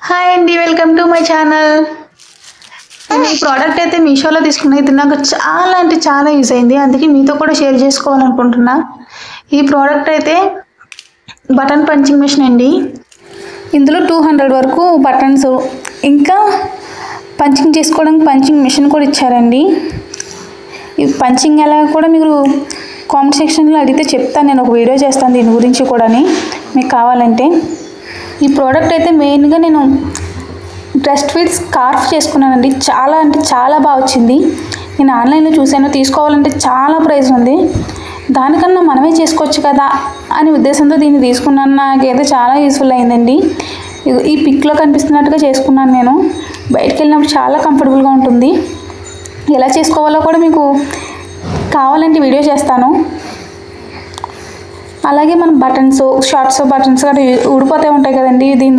Hi అండి, welcome to my channel. నేను ఈ ప్రోడక్ట్ అయితే మీషోలో తీసుకున్నా. ఇది నాకు చాలా అంటే చాలా యూజ్ అయింది, అందుకే మీతో కూడా షేర్ చేసుకోవాలనుకుంటున్నా. ఈ ప్రోడక్ట్ అయితే బటన్ పంచింగ్ మిషన్ అండి. ఇందులో 200 వరకు బటన్స్, ఇంకా పంచింగ్ చేసుకోవడానికి పంచింగ్ మిషన్ కూడా ఇచ్చారండి. ఈ పంచింగ్ ఎలా కూడా మీరు కామెంట్ సెక్షన్లో అడిగితే చెప్తాను, నేను ఒక వీడియో చేస్తాను దీని గురించి కూడా మీకు కావాలంటే. ఈ ప్రోడక్ట్ అయితే మెయిన్గా నేను బ్రెస్ట్ ఫీడ్ స్కార్ఫ్ చేసుకున్నానండి. చాలా అంటే చాలా బాగా వచ్చింది. నేను ఆన్లైన్లో చూశాను, తీసుకోవాలంటే చాలా ప్రైస్ ఉంది, దానికన్నా మనమే చేసుకోవచ్చు కదా అనే ఉద్దేశంతో దీన్ని తీసుకున్నాను. నాకైతే చాలా యూస్ఫుల్ అయిందండి. ఈ పిక్లో కనిపిస్తున్నట్టుగా చేసుకున్నాను నేను. బయటికి వెళ్ళినప్పుడు చాలా కంఫర్టబుల్గా ఉంటుంది. ఎలా చేసుకోవాలో కూడా మీకు కావాలంటే వీడియో చేస్తాను. అలాగే మనం బటన్స్, షార్ట్స్ బటన్స్ కూడా ఊడిపోతూ ఉంటాయి కదండి, దీని